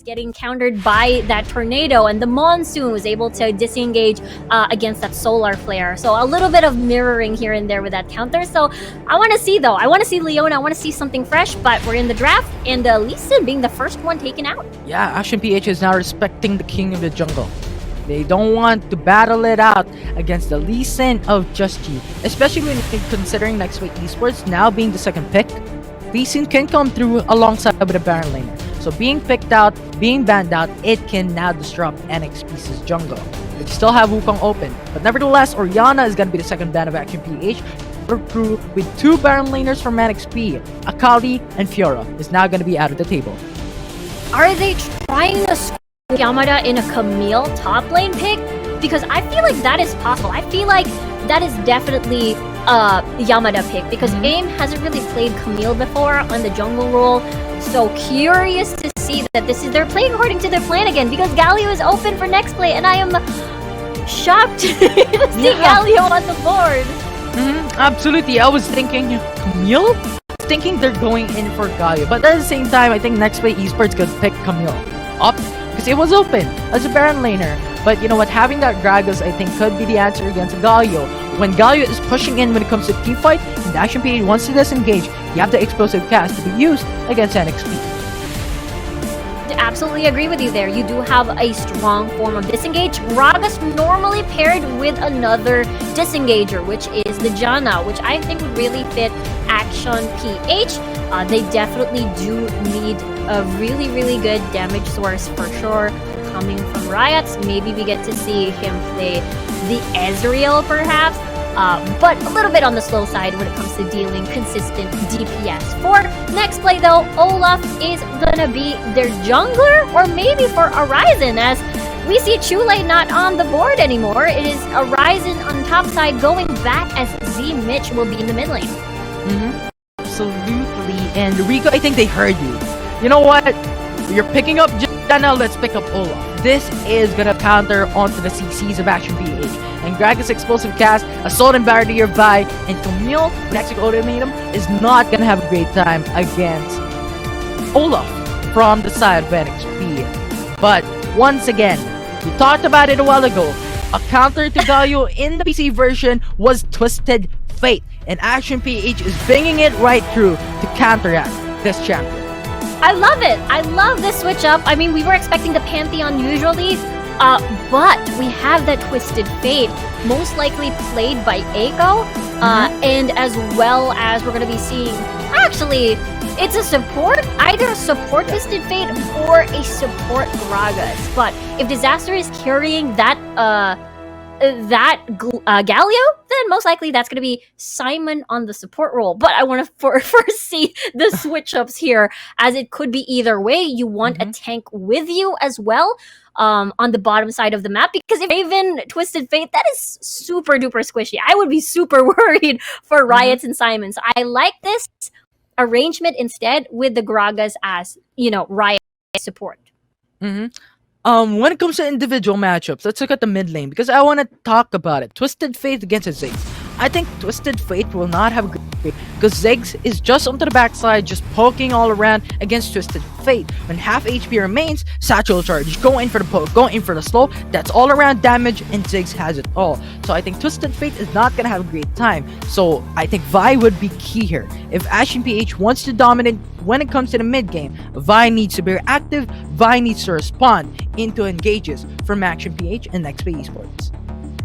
getting countered by that tornado, and the monsoon was able to disengage against that solar flare. So a little bit of mirroring here and there with that counter. So I want to see though. I want to see Leona. I want to see something fresh. But we're in the draft, and Lee Sin being the first one taken out. Yeah, Action PH is now respecting the king of the jungle. They don't want to battle it out against the Lee Sin of Just G, especially when considering NEXPLAY Esports now being the second pick. Lee Sin can come through alongside with a Baron laner. So being picked out, being banned out, it can now disrupt NXP's jungle. They still have Wukong open, but nevertheless, Orianna is going to be the second ban of Action PH. Through with two Baron laners from NXP, Akali and Fiora is now going to be out of the table. Are they trying to squeeze Yamada in a Camille top lane pick? Because I feel like that is possible. I feel like that is definitely a Yamada pick, because AIM hasn't really played Camille before on the jungle role. So curious to see that they're playing according to their plan again, because Galio is open for NEXPLAY, and I am shocked to see Galio on the board. Absolutely, I was thinking Camille? Thinking they're going in for Galio, but at the same time, I think NEXPLAY Esports could pick Camille up because it was open as a Baron laner. But you know what, having that Gragas I think could be the answer against Galio. When Galio is pushing in when it comes to team fight, and the Action PH wants to disengage, you have the explosive cast to be used against NXP. Absolutely agree with you there. You do have a strong form of disengage. Gragas normally paired with another disengager, which is the Janna, which I think would really fit Action PH. They definitely do need a really, really good damage source for sure coming from Riots. Maybe we get to see him play the Ezreal perhaps. But a little bit on the slow side when it comes to dealing consistent DPS. For NEXPLAY though, Olaf is gonna be their jungler, or maybe for Horizon, as we see Chule not on the board anymore. It is Horizon on top side going back, as Z Mitch will be in the mid lane. Absolutely, and Rico, I think they heard you. You know what? You're picking up Janna, let's pick up Olaf. This is gonna counter onto the CCs of Action PH. And Gragas explosive cast, Assault and Barrier by, and Camille, next ultimatum, is not gonna have a great time against Olaf from the side of NXP. But once again, we talked about it a while ago, a counter to Galio in the PC version was Twisted Fate, and Action PH is bringing it right through to counteract this champion. I love it. I love this switch up. I mean, we were expecting the Pantheon usually, but we have that Twisted Fate, most likely played by Eiko, and as well as we're going to be seeing, actually, it's a support, either a support Twisted Fate or a support Gragas. But if Disaster is carrying that Galio, then most likely that's going to be Simon on the support role. But I want to first see the switch ups here, as it could be either way. You want a tank with you as well on the bottom side of the map, because if Raven Twisted Fate, that is super duper squishy. I would be super worried for Riots and Simon. So I like this arrangement instead with the Gragas as, you know, Riot support. When it comes to individual matchups, let's look at the mid lane, because I want to talk about it. Twisted Fate against Ziggs. I think Twisted Fate will not have a great day, because Ziggs is just onto the backside, just poking all around against Twisted Fate. When half HP remains, Satchel Charge, go in for the poke, go in for the slow, that's all around damage, and Ziggs has it all. So I think Twisted Fate is not going to have a great time. So I think Vi would be key here. If Action PH wants to dominate when it comes to the mid game, Vi needs to be active, Vi needs to respond into engages from Action PH and NEXPLAY Esports.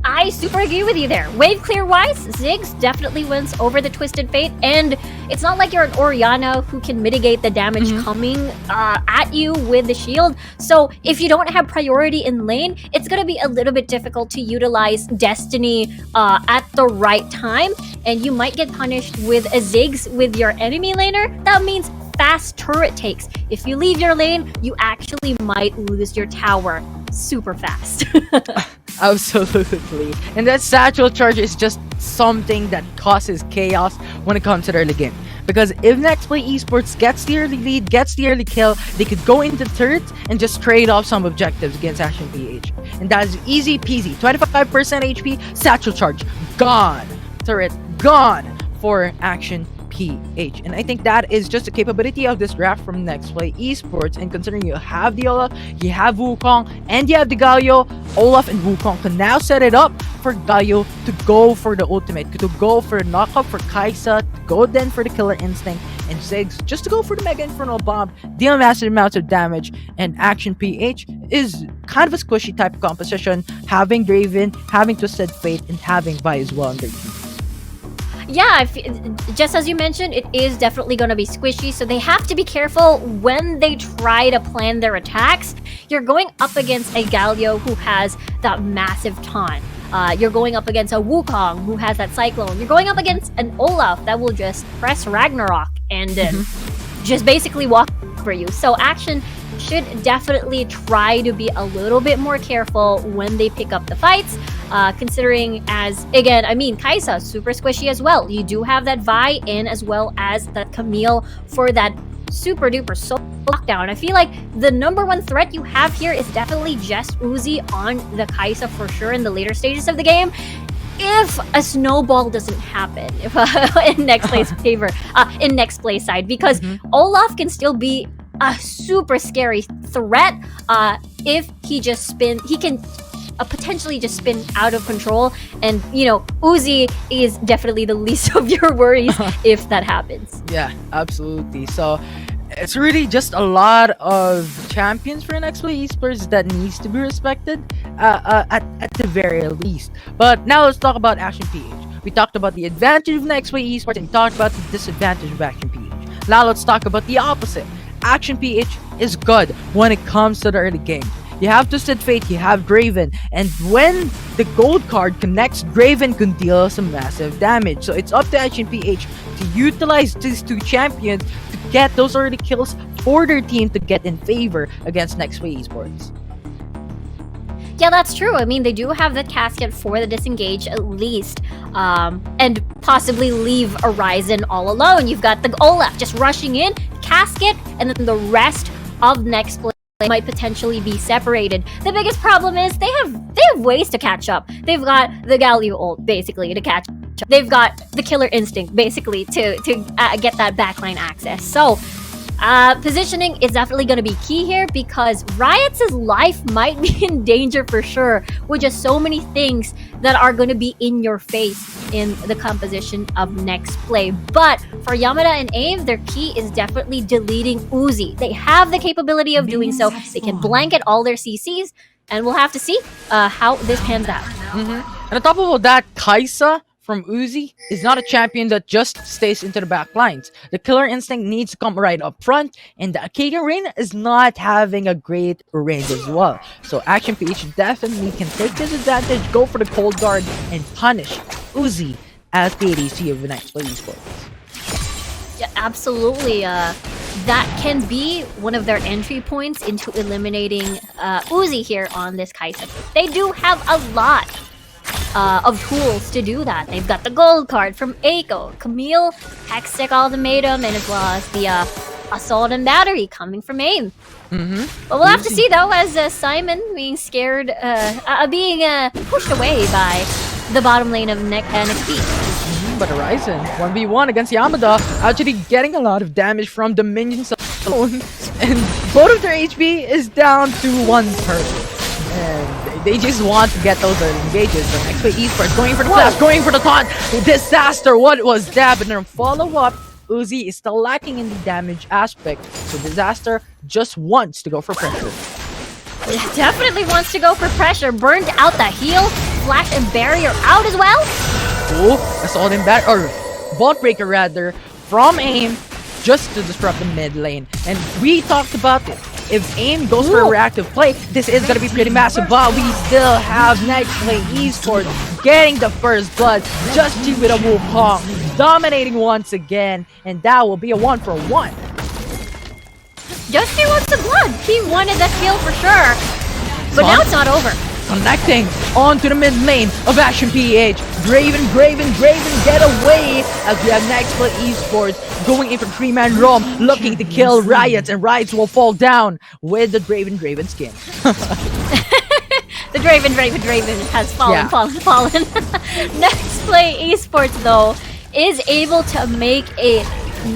I super agree with you there. Wave clear wise, Ziggs definitely wins over the Twisted Fate, and it's not like you're an Orianna who can mitigate the damage coming at you with the shield. So if you don't have priority in lane, it's gonna be a little bit difficult to utilize Destiny at the right time, and you might get punished with a Ziggs with your enemy laner. That means fast turret takes. If you leave your lane, you actually might lose your tower super fast. Absolutely. And that Satchel Charge is just something that causes chaos when it comes to the early game. Because if NEXPLAY Esports gets the early lead, gets the early kill, they could go into turrets and just trade off some objectives against Action PH. And that is easy peasy. 25% HP, Satchel Charge, gone. Turret, gone for Action PH. And I think that is just the capability of this draft from NEXPLAY Esports. And considering you have the Olaf, you have Wukong, and you have the Galio, Olaf and Wukong can now set it up for Galio to go for the ultimate, to go for the knockup for Kai'Sa, to go then for the Killer Instinct, and Ziggs just to go for the Mega Infernal Bomb, deal massive amounts of damage. And Action PH is kind of a squishy type of composition, having Draven, having Twisted Fate, and having Vi as well on their team. Yeah, just as you mentioned, it is definitely going to be squishy, so they have to be careful when they try to plan their attacks. You're going up against a Galio who has that massive taunt. You're going up against a Wukong who has that Cyclone. You're going up against an Olaf that will just press Ragnarok and just basically walk for you. So Action should definitely try to be a little bit more careful when they pick up the fights, considering as, again, I mean, Kai'Sa, super squishy as well. You do have that Vi in as well as that Camille for that super duper soul lockdown. I feel like the number one threat you have here is definitely just Uzi on the Kai'Sa for sure in the later stages of the game. If a snowball doesn't happen in NEXTPLAY's favor, in NEXTPLAY's side, because Olaf can still be a super scary threat if he can potentially just spin out of control, and you know, Uzi is definitely the least of your worries if that happens. Yeah, absolutely. So it's really just a lot of champions for NEXTPLAY Esports that needs to be respected at the very least. But now let's talk about Action PH. We talked about the advantage of NEXTPLAY Esports and we talked about the disadvantage of Action PH. Now let's talk about the opposite. Action PH is good when it comes to the early game. You have Twisted Fate, you have Draven, and when the gold card connects, Draven can deal some massive damage. So it's up to Action PH to utilize these two champions to get those early kills for their team to get in favor against NEXTPLAY Esports. Yeah, that's true. I mean, they do have the casket for the disengage at least, and possibly leave Horizon all alone. You've got the Olaf just rushing in, casket, and then the rest of NEXTPLAY might potentially be separated. The biggest problem is they have ways to catch up. They've got the Galio ult basically to catch up. They've got the Killer Instinct basically to get that backline access. So positioning is definitely going to be key here, because Riot's life might be in danger for sure with just so many things that are going to be in your face in the composition of NEXTPLAY. But for Yamada and AIM, their key is definitely deleting Uzi. They have the capability of doing so. They can blanket all their CCs, and we'll have to see how this pans out. And on top of all that, Kai'Sa from Uzi is not a champion that just stays into the back lines. The Killer Instinct needs to come right up front, and the Akagan Rain is not having a great range as well. So Action PH definitely can take this advantage, go for the cold guard, and punish Uzi as the ADC of NEXTPLAY Esports. Yeah, absolutely. That can be one of their entry points into eliminating Uzi here on this Kai'Sa. They do have a lot of tools to do that. They've got the gold card from Eiko, Camille, Hextech Ultimatum, and as well as the Assault and Battery coming from AIM. But we'll have to see though, as Simon being scared, being pushed away by the bottom lane of NXP. But Horizon 1v1 against Yamada, actually getting a lot of damage from the minions alone, and both of their HP is down to 1/3. And they just want to get those engages. So NEXTPLAY Esports going for the flash, going for the taunt. Disaster, what was that? But then follow-up, Uzi is still lacking in the damage aspect. So Disaster just wants to go for pressure. Definitely wants to go for pressure. Burned out the heal, flash and barrier out as well. Oh, Assault and Bat, or Vault Breaker rather, from AIM just to disrupt the mid lane. And we talked about it. If AIM goes for a reactive play, this is going to be pretty massive, but we still have NEXTPLAY Esports getting the first blood just due to Wukong, dominating once again, and that will be a 1-for-1. Justy wants the blood. He wanted that kill for sure, but now it's not over. Connecting onto the mid lane of Action PH. Draven, get away! As we have NEXTPLAY Esports going in for 3-man roam, looking to kill Riots, and Riots will fall down with the Draven skin. The Draven has fallen. NEXTPLAY Esports though is able to make a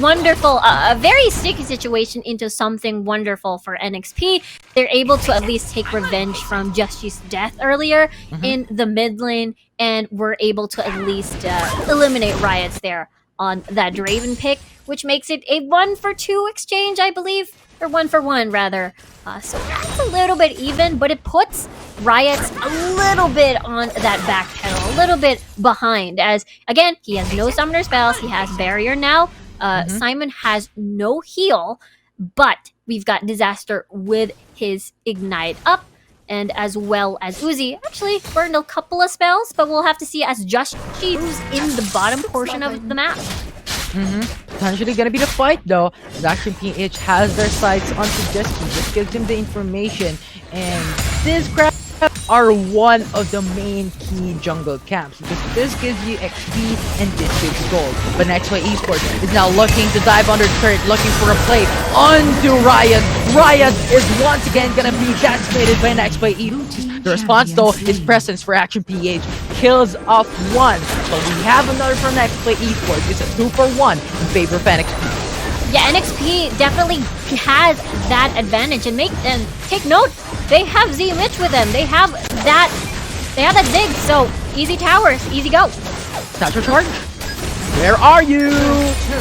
wonderful, a very sticky situation into something wonderful for NXP. They're able to at least take revenge from Jushi's death earlier in the mid lane, and we're able to at least eliminate Riots there on that Draven pick, which makes it a 1-for-2 exchange, I believe, or 1-for-1 rather. So that's a little bit even, but it puts Riots a little bit on that back pedal, a little bit behind, as again, he has no summoner spells, he has barrier now. Simon has no heal, but we've got Disaster with his ignite up, and as well as Uzi actually burned a couple of spells, but we'll have to see as Joshi who's in the bottom portion of the map. Potentially gonna be the fight though. Action PH has their sights on Suggestion, just gives him the information, and this crap are one of the main key jungle camps because this gives you XP and this gives gold. But NEXPLAY Esports is now looking to dive under the turret, looking for a play onto Riot. Riot is once again gonna be decimated by NEXPLAY Esports. The response though is presence for Action PH. Kills off one, but we have another from NEXPLAY Esports. It's a 2-for-1 in favor of NXP. Yeah, NXP definitely has that advantage, and take note, they have Z Mitch with them. They have that Zig, so easy towers, easy go. Satchel charge. Where are you?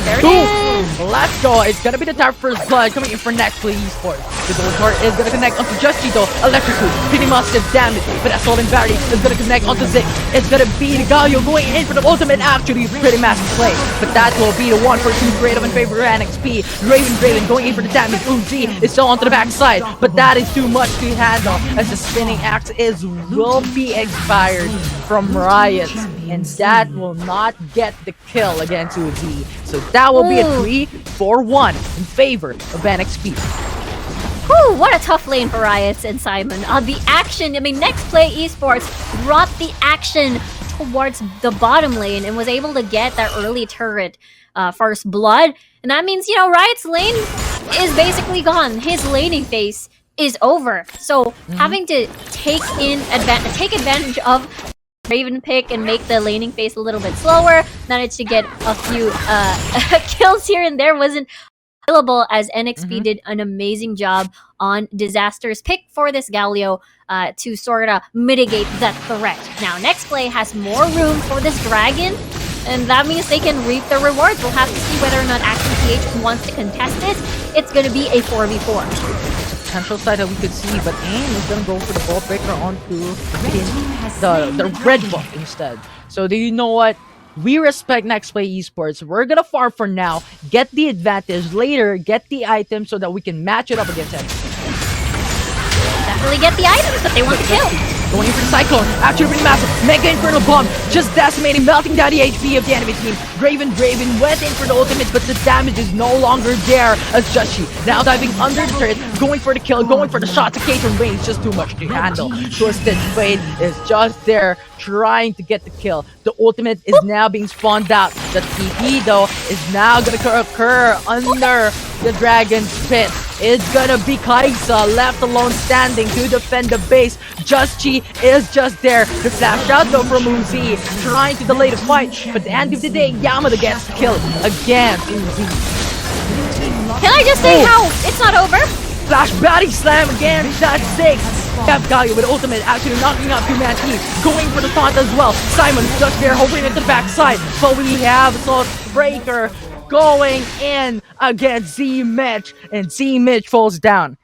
There it Boom. is. Let's go. It's gonna be the tower first blood coming in for NEXPLAY Esports. The gold card is gonna connect onto Justy though. Electrical, pretty massive damage. But Assault and Barry is gonna connect onto Zig. It's gonna be the Galio going in for the ultimate. Actually, pretty massive play. But that will be the 1-for-2 trade in favor of NXP. Draven going in for the damage. Uzi is still onto the backside, but that is too much to handle as the spinning axe will be expired from Riot. And that will not get the kill against Uzi. So that will be a 3-for-1 in favor of NXP. Whew, what a tough lane for Riots and Simon. The action, I mean, NEXPLAY Esports brought the action towards the bottom lane and was able to get that early turret first blood. And that means, you know, Riot's lane is basically gone. His laning phase is over. So having to take advantage of Raven pick and make the laning phase a little bit slower, managed to get a few kills here and there, wasn't available as NXP did an amazing job on Disaster's pick for this Galio to sort of mitigate that threat. Now NEXPLAY has more room for this dragon, and that means they can reap the rewards. We'll have to see whether or not Action PH wants to contest it. It's going to be a 4v4. Potential side that we could see, but AIM is gonna go for the ball breaker onto the red buff instead. So do you know what? We respect NEXPLAY Esports. We're gonna farm for now, get the advantage later, get the item so that we can match it up against it. Definitely get the items, but they want the kill. Going in for the Cyclone, actually really massive. Mega Infernal Bomb, just decimating, melting down the HP of the enemy team. Draven went in for the ultimate, but the damage is no longer there as Joshi now diving under the turret, going for the kill, going for the shot to Cater range, just too much to handle. Twisted Fate is just there, trying to get the kill. The ultimate is now being spawned out. The TP though is now gonna occur under the Dragon's Pit. It's gonna be Kaisa left alone standing to defend the base. Justy is just there. The flash out though from Uzi, trying to delay the fight. But at the end of the day, Yamada gets killed again. Uzi. Can I just say how it's not over? Flash body slam again. That's 6. Have Galio with ultimate actually knocking out 2-man team. Going for the taunt as well. Simon's just there hovering at the backside. But we have Assault Breaker going in against Z Mitch, and Z Mitch falls down.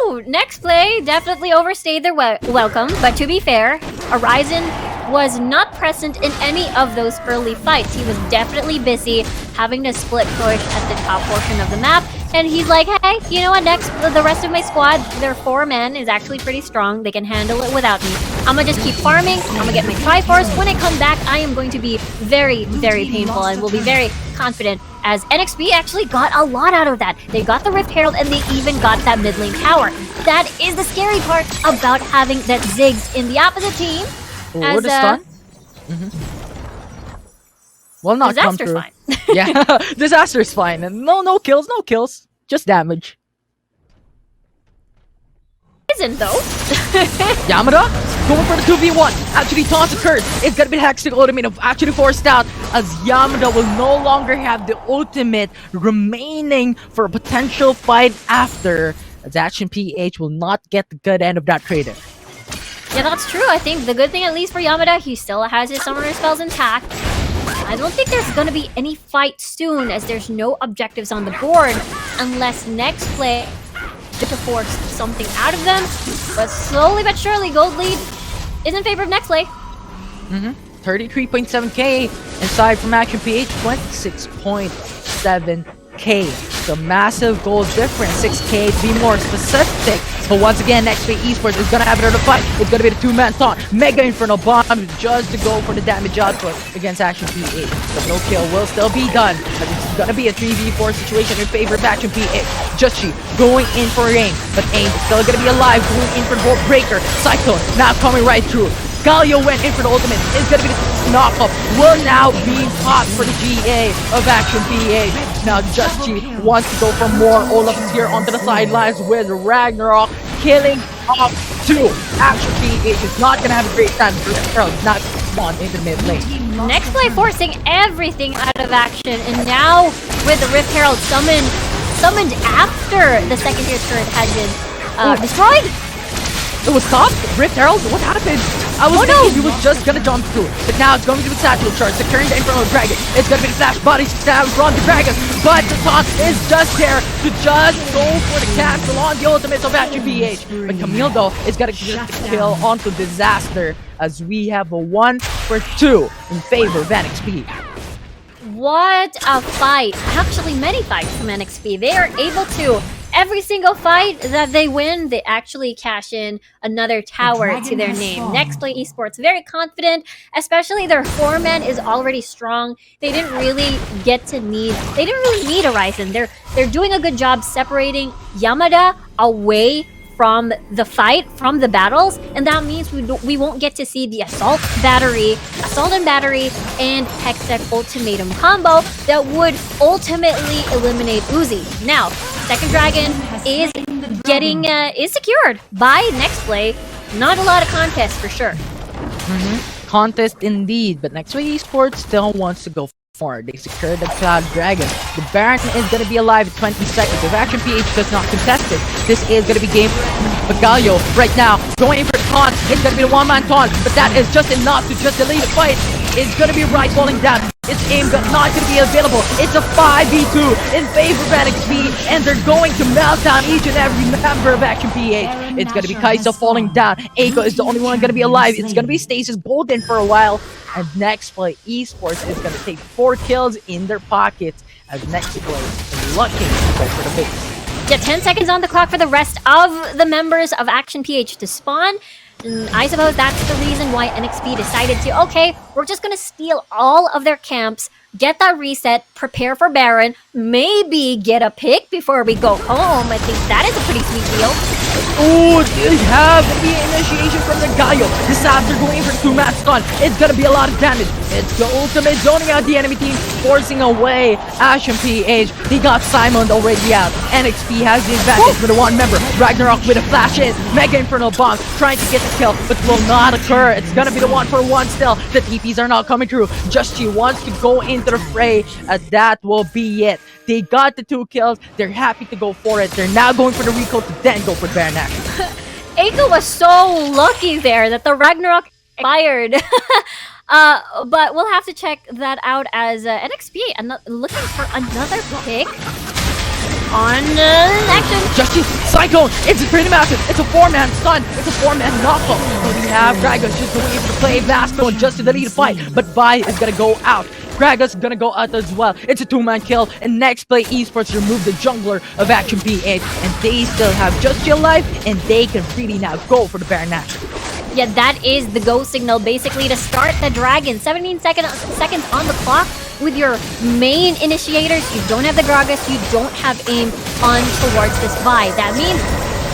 Ooh, NEXPLAY definitely overstayed their welcome, but to be fair, Horizon was not present in any of those early fights. He was definitely busy having to split push at the top portion of the map, and he's like, hey, you know what, the rest of my squad, their 4-man is actually pretty strong. They can handle it without me. I'm gonna just keep farming. I'm gonna get my Triforce. When I come back, I am going to be very, very painful and will be very confident, as NXP actually got a lot out of that. They got the Rift Herald and they even got that mid lane tower. That is the scary part about having that Ziggs in the opposite team. As the stun? Well, not Disaster's fine. Yeah, Disaster's fine. And no kills, just damage. Isn't though. Yamada going for the 2v1. Actually, taunts occurs. It's gonna be the Hextech ultimate actually forced out as Yamada will no longer have the ultimate remaining for a potential fight after, as Action PH will not get the good end of that trade. Yeah, that's true. I think the good thing, at least for Yamada, he still has his summoner spells intact. I don't think there's gonna be any fight soon, as there's no objectives on the board unless NEXPLAY to force something out of them. But slowly but surely, gold lead is in favor of NEXPLAY. 33.7k inside from Action PH, 26.7k. So massive goal difference, 6k to be more specific. But once again, NEXPLAY Esports is gonna have another fight. It's gonna be the two-man taunt, Mega Infernal Bomb, just to go for the damage output against Action PH. But no kill will still be done, as it's gonna be a 3v4 situation in favor of Action PH. Justchi going in for aim, but aim is still gonna be alive, going in for the Volt Breaker. Cyclone now coming right through. Galio went in for the ultimate. Is gonna be the knockup. Will now be hot for the GA of Action PH. Now Justchi wants to go for more. Olaf is here onto the sidelines with Ragnarok killing off two. Action PH is not gonna have a great time. Earl not spawn into mid lane. NEXPLAY forcing everything out of action, and now with the Rift Herald summoned after the second tier turret had been destroyed. It was stopped? Rift Herald? What happened? I was thinking he was just gonna jump through. But now it's going to be the Satchel Charge, securing the Infernal Dragon. It's gonna be the Flash Body Stab from the Dragon. But the taunt is just there to just go for the cancel on the ultimates of Action PH. But Camille though is gonna get the kill onto Disaster, as we have a 1-for-2 in favor of NXP. What a fight. Actually, many fights from NXP. They are able to, every single fight that they win, they actually cash in another tower to their name. NEXPLAY Esports, very confident, especially their 4-man is already strong. They didn't really need a Ryzen. They're doing a good job separating Yamada away from the fight, from the battles, and that means we won't get to see the assault and battery, and Hextech ultimatum combo that would ultimately eliminate Uzi. Now, second dragon is is secured by NEXPLAY. Not a lot of contest for sure. Contest indeed, but NEXPLAY Esports still wants to go forward. They secured the Cloud Dragon. The Baron is going to be alive in 20 seconds. If Action PH does not contest it, this is going to be game. But Galio right now going for the taunt. It's going to be the one-man taunt, but that is just enough to just delay the fight. It's going to be right falling down. Its aim gun not going to be available. It's a 5v2 in favor of NXP, and they're going to melt down each and every member of Action PH. It's going to be Kai'Sa falling down. Eiko is the only one going to be alive. It's going to be Stasis Golden for a while, and NEXPLAY Esports is going to take 4 kills in their pockets, as NEXPLAY is lucky to go for the base. Yeah, 10 seconds on the clock for the rest of the members of Action PH to spawn. And I suppose that's the reason why NXP decided to, okay, we're just gonna steal all of their camps, get that reset, prepare for Baron, maybe get a pick before we go home. I think that is a pretty sweet deal. Oh, they have the initiation from the Galio. Disaster going for the 2-man stun. It's gonna be a lot of damage. It's the ultimate zoning out the enemy team, forcing away Action PH. They got Simon already out. NXP has the advantage with a 1 member. Ragnarok with a flash in. Mega Infernal Bomb trying to get the kill, but will not occur. It's gonna be the 1-for-1 still. The TPs are not coming through. Justchi wants to go into the fray, as that will be it. They got the 2 kills. They're happy to go for it. They're now going for the recall to then go for Baron action. Eiko was so lucky there that the Ragnarok fired. But we'll have to check that out, as NXP looking for another pick on action. Justchi, Cyclone, it's pretty massive. It's a 4-man stun. It's a 4-man knockout. So we have Gragas just going to play Vasco just to delete the fight, but Vi is gonna go out. Gragas gonna go out as well. It's a 2-man kill, and NEXPLAY Esports remove the jungler of Action PH, and they still have Justchi alive, and they can freely now go for the Baron action. Yeah, that is the go signal basically to start the dragon. 17 seconds on the clock with your main initiators. You don't have the Gragas, you don't have aim on towards this Vi. That means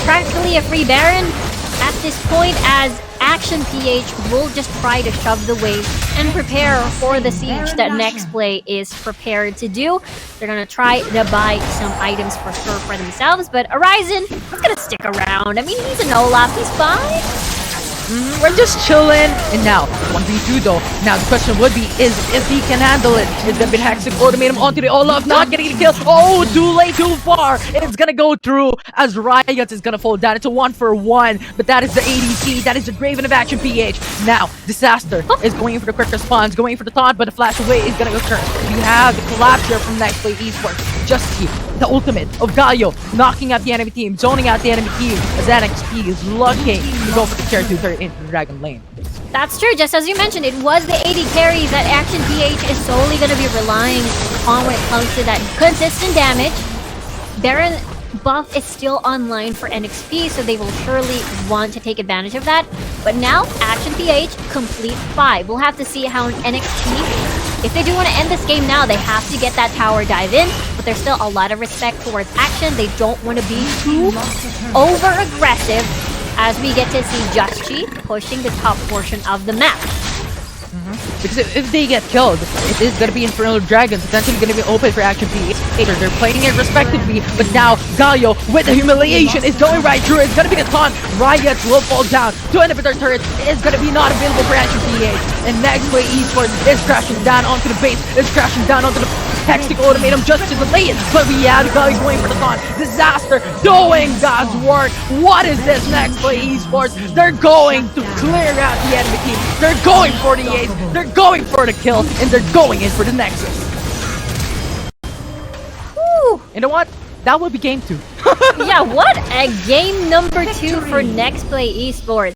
practically a free Baron at this point, as Action PH will just try to shove the wave and prepare for the siege that NEXPLAY is prepared to do. They're gonna try to buy some items for sure for themselves, but Horizon is gonna stick around. I mean, he's an Olaf, he's fine. We're just chilling. And now, 1v2 though. Now the question would be, is if he can handle it. It's gonna be Hexing Ultimatum onto the Olaf, not getting the kill. Oh, too late, too far. It's gonna go through as Riot is gonna fall down. It's a 1-for-1, but that is the ADC. That is the Graven of Action PH. Now, Disaster is going in for the quick response, going for the taunt, but the flash away is gonna occur. We have the collapse here from NEXPLAY ESPORTS. Just see the ultimate of Galio knocking out the enemy team, zoning out the enemy team as NXP is looking to go for the tier 2 turret into the Dragon Lane. That's true, just as you mentioned, it was the AD carries that Action PH is solely going to be relying on when it comes to that consistent damage. Baron buff is still online for NXP, so they will surely want to take advantage of that. But now, Action PH, complete 5. We'll have to see how NXT, if they do want to end this game now, they have to get that tower dive in, but there's still a lot of respect towards Action. They don't want to be too over-aggressive as we get to see Just-Chi pushing the top portion of the map. Because if they get killed, it is going to be Infernal Dragon, potentially going to be open for Action PH. They're playing it respectively, but now Galio with the humiliation is going right through. It's going to be the taunt. Riot will fall down. 2 inhibitor turrets is going to be not available for Action PH. And NEXPLAY ESPORTS is crashing down onto the base, is crashing down onto the Hexing Ultimatum just to delay it. But we have Galio going for the taunt. Disaster doing God's work. What is this NEXPLAY ESPORTS? They're going to clear out the enemy team. They're going for the ace. They're going for the kill, and they're going in for the Nexus. Whew. You know what? That would be game 2. Yeah, what a game number 2 for NEXPLAY ESPORTS.